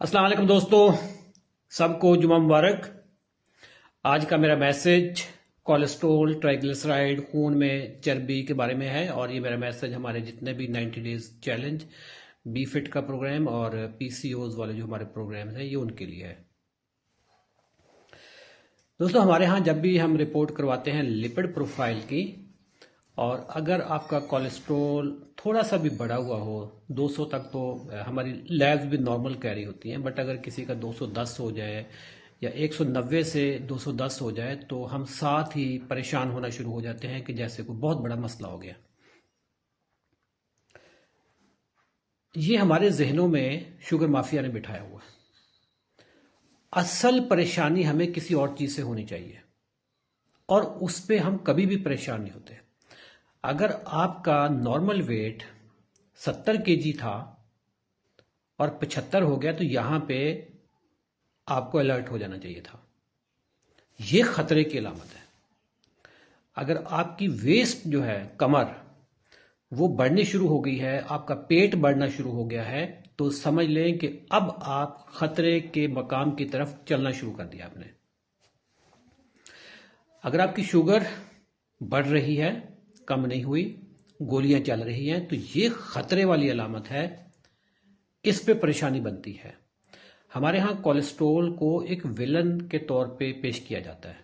अस्सलाम वालेकुम दोस्तों, सबको जुमा मुबारक। आज का मेरा मैसेज कोलेस्ट्रॉल, ट्राइग्लिसराइड, खून में चर्बी के बारे में है। और ये मेरा मैसेज हमारे जितने भी 90 डेज चैलेंज, बी फिट का प्रोग्राम और पीसीओज वाले जो हमारे प्रोग्राम हैं ये उनके लिए है। दोस्तों, हमारे यहाँ जब भी हम रिपोर्ट करवाते हैं लिपिड प्रोफाइल की, और अगर आपका कोलेस्ट्रॉल थोड़ा सा भी बढ़ा हुआ हो, 200 तक तो हमारी लैब्स भी नॉर्मल कैरी होती हैं, बट अगर किसी का 210 हो जाए या 190 से 210 हो जाए तो हम साथ ही परेशान होना शुरू हो जाते हैं कि जैसे कोई बहुत बड़ा मसला हो गया। ये हमारे जहनों में शुगर माफिया ने बिठाया हुआ है। असल परेशानी हमें किसी और चीज से होनी चाहिए और उस पर हम कभी भी परेशान नहीं होते। अगर आपका नॉर्मल वेट 70 केजी था और 75 हो गया तो यहां पे आपको अलर्ट हो जाना चाहिए था। यह खतरे की अलामत है। अगर आपकी वेस्ट जो है, कमर, वो बढ़नी शुरू हो गई है, आपका पेट बढ़ना शुरू हो गया है, तो समझ लें कि अब आप खतरे के मकाम की तरफ चलना शुरू कर दिया आपने। अगर आपकी शुगर बढ़ रही है, कम नहीं हुई, गोलियां चल रही हैं, तो ये खतरे वाली अलामत है। इस पे परेशानी बनती है। हमारे यहां कोलेस्ट्रॉल को एक विलन के तौर पे पेश किया जाता है।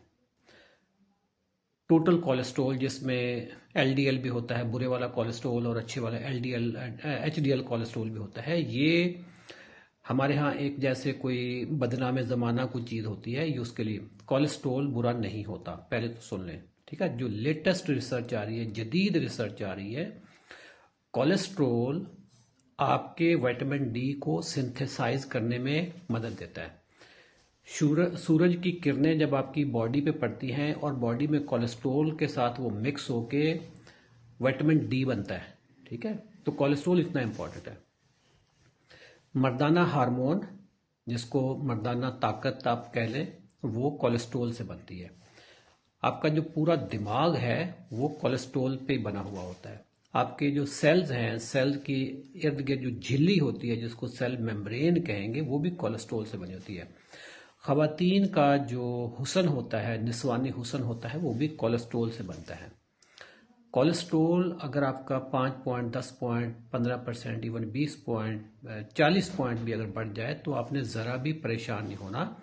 टोटल कोलेस्ट्रॉल, जिसमें एलडीएल भी होता है, बुरे वाला कोलेस्ट्रॉल, और अच्छे वाला एलडीएल, एचडीएल कोलेस्ट्रॉल भी होता है। ये हमारे यहाँ एक जैसे कोई बदनाम जमाना कुछ चीज होती है, ये उसके लिए कोलेस्ट्रॉल बुरा नहीं होता, पहले तो सुन लें, ठीक है। जो लेटेस्ट रिसर्च आ रही है, जदीद रिसर्च आ रही है, कोलेस्ट्रॉल आपके विटामिन डी को सिंथेसाइज करने में मदद देता है। सूरज की किरणें जब आपकी बॉडी पे पड़ती हैं और बॉडी में कोलेस्ट्रॉल के साथ वो मिक्स होके विटामिन डी बनता है, ठीक है। तो कोलेस्ट्रॉल इतना इंपॉर्टेंट है। मर्दाना हार्मोन, जिसको मर्दाना ताकत आप कह लें, वो कोलेस्ट्रॉल से बनती है। आपका जो पूरा दिमाग है वो कोलेस्ट्रॉल पे बना हुआ होता है। आपके जो सेल्स हैं, सेल की इर्द गिर्द जो झिल्ली होती है, जिसको सेल मेम्ब्रेन कहेंगे, वो भी कोलेस्ट्रॉल से बनी होती है। खवातीन का जो हुस्न होता है, निस्वानी हुस्न होता है, वो भी कोलेस्ट्रॉल से बनता है। कोलेस्ट्रॉल अगर आपका 5 point, 10 point, 15%, even 20 point, 40 point भी अगर बढ़ जाए तो आपने ज़रा भी परेशान नहीं होना।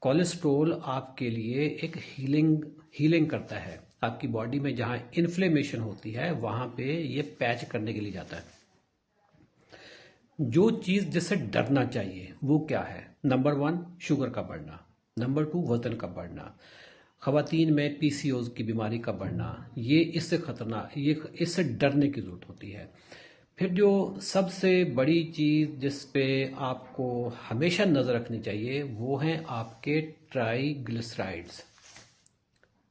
कोलेस्ट्रॉल आपके लिए एक हीलिंग करता है। आपकी बॉडी में जहां इन्फ्लेमेशन होती है वहां पे ये पैच करने के लिए जाता है। जो चीज जिससे डरना चाहिए वो क्या है? नंबर 1 शुगर का बढ़ना, नंबर 2 वजन का बढ़ना, खवातीन में पीसीओज की बीमारी का बढ़ना, ये इससे खतरनाक, ये इससे डरने की जरूरत होती है। फिर जो सबसे बड़ी चीज जिस पे आपको हमेशा नजर रखनी चाहिए वो हैं आपके ट्राइग्लिसराइड्स।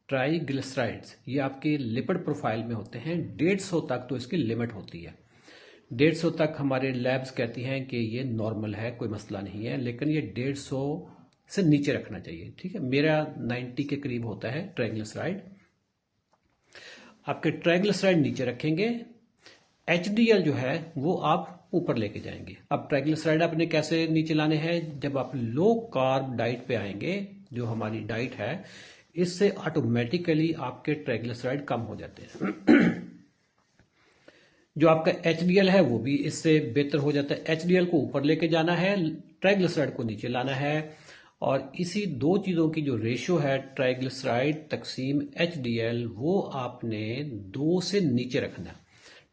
ट्राइग्लिसराइड्स ये आपके लिपिड प्रोफाइल में होते हैं। 150 तक तो इसकी लिमिट होती है। 150 तक हमारे लैब्स कहती हैं कि ये नॉर्मल है, कोई मसला नहीं है, लेकिन ये 150 से नीचे रखना चाहिए, ठीक है। मेरा 90 के करीब होता है ट्राइग्लिसराइड। आपके ट्राइग्लिसराइड नीचे रखेंगे, एचडीएल जो है वो आप ऊपर लेके जाएंगे। अब ट्राइग्लिसराइड आपने कैसे नीचे लाने हैं? जब आप लो कार्ब डाइट पे आएंगे, जो हमारी डाइट है, इससे ऑटोमेटिकली आपके ट्राइग्लिसराइड कम हो जाते हैं। जो आपका एचडीएल है वो भी इससे बेहतर हो जाता है। एचडीएल को ऊपर लेके जाना है, ट्राइग्लिसराइड को नीचे लाना है, और इसी दो चीजों की जो रेशियो है, ट्राइग्लिसराइड तकसीम एचडीएल, वो आपने 2 से नीचे रखना।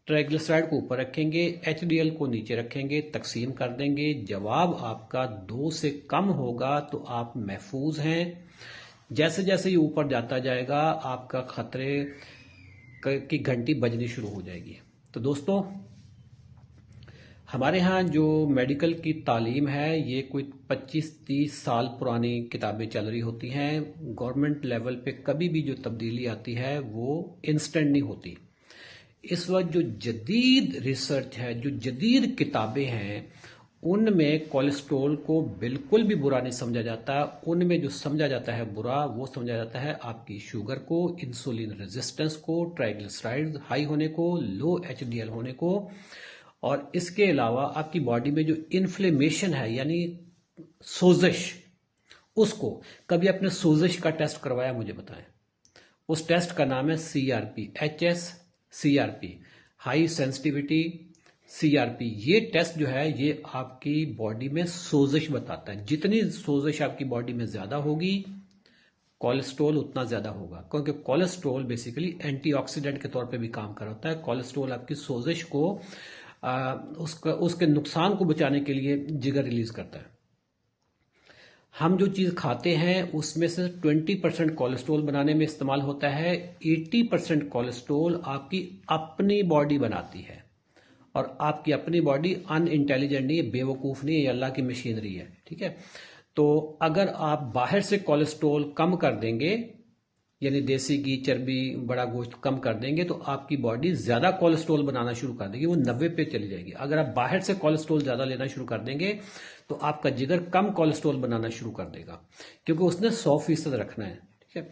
ट्राइग्लिसराइड को ऊपर रखेंगे, एचडीएल को नीचे रखेंगे, तकसीम कर देंगे, जवाब आपका 2 से कम होगा तो आप महफूज हैं। जैसे जैसे ये ऊपर जाता जाएगा आपका खतरे की घंटी बजनी शुरू हो जाएगी। तो दोस्तों, हमारे यहाँ जो मेडिकल की तालीम है ये कोई 25-30 साल पुरानी किताबें चल रही होती हैं। गवर्नमेंट लेवल पे कभी भी जो तब्दीली आती है वो इंस्टेंट नहीं होती। इस वक्त जो जदीद रिसर्च है, जो जदीद किताबें हैं, उनमें कोलेस्ट्रॉल को बिल्कुल भी बुरा नहीं समझा जाता। उनमें जो समझा जाता है बुरा, वो समझा जाता है आपकी शुगर को, इंसुलिन रेजिस्टेंस को, ट्राइग्लिसराइड हाई होने को, लो एचडीएल होने को, और इसके अलावा आपकी बॉडी में जो इन्फ्लेमेशन है, यानी सोजिश, उसको कभी अपने सोजिश का टेस्ट करवाया? मुझे बताएं। उस टेस्ट का नाम है CRP, HSCRP, high sensitivity CRP। ये टेस्ट जो है ये आपकी बॉडी में सोजिश बताता है। जितनी सोजिश आपकी बॉडी में ज्यादा होगी, कोलेस्ट्रॉल उतना ज्यादा होगा, क्योंकि कोलेस्ट्रॉल बेसिकली एंटीऑक्सीडेंट के तौर पे भी काम कर रहा होता है। कोलेस्ट्रॉल आपकी सोजिश को उसके नुकसान को बचाने के लिए जिगर रिलीज करता है। हम जो चीज खाते हैं उसमें से 20% कोलेस्ट्रॉल बनाने में इस्तेमाल होता है, 80% कोलेस्ट्रॉल आपकी अपनी बॉडी बनाती है। और आपकी अपनी बॉडी अनइंटेलिजेंट नहीं है, बेवकूफ नहीं है, ये अल्लाह की मशीनरी है, ठीक है। तो अगर आप बाहर से कोलेस्ट्रॉल कम कर देंगे, यानी देसी घी, चर्बी, बड़ा गोश्त कम कर देंगे, तो आपकी बॉडी ज्यादा कोलेस्ट्रॉल बनाना शुरू कर देगी, वो 90 पे चली जाएगी। अगर आप बाहर से कोलेस्ट्रॉल ज्यादा लेना शुरू कर देंगे तो आपका जिगर कम कोलेस्ट्रॉल बनाना शुरू कर देगा, क्योंकि उसने 100% रखना है, ठीक है।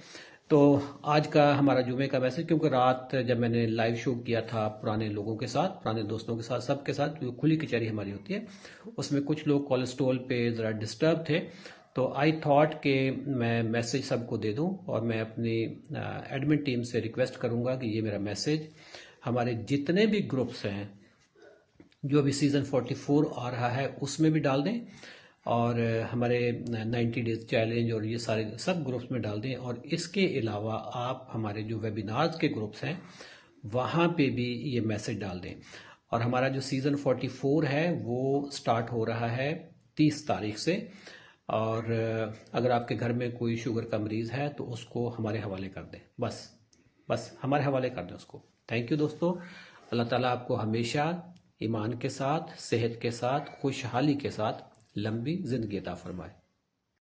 तो आज का हमारा जुमे का मैसेज, क्योंकि रात जब मैंने लाइव शो किया था पुराने लोगों के साथ, पुराने दोस्तों के साथ, सबके साथ, जो खुली कचहरी हमारी होती है, उसमें कुछ लोग कोलेस्ट्रॉल पे जरा डिस्टर्ब थे, तो आई थॉट कि मैं मैसेज सबको दे दूं, और मैं अपनी एडमिन टीम से रिक्वेस्ट करूंगा कि ये मेरा मैसेज हमारे जितने भी ग्रुप्स हैं, जो अभी सीजन 44 आ रहा है उसमें भी डाल दें, और हमारे 90 डेज चैलेंज और ये सारे सब ग्रुप्स में डाल दें। और इसके अलावा आप हमारे जो वेबिनार्स के ग्रुप्स हैं वहाँ पे भी ये मैसेज डाल दें। और हमारा जो सीजन 44 है वो स्टार्ट हो रहा है 30 तारीख से, और अगर आपके घर में कोई शुगर का मरीज है तो उसको हमारे हवाले कर दें, बस हमारे हवाले कर दें उसको। थैंक यू दोस्तों। अल्लाह ताला आपको हमेशा ईमान के साथ, सेहत के साथ, खुशहाली के साथ लंबी जिंदगी अता फरमाए।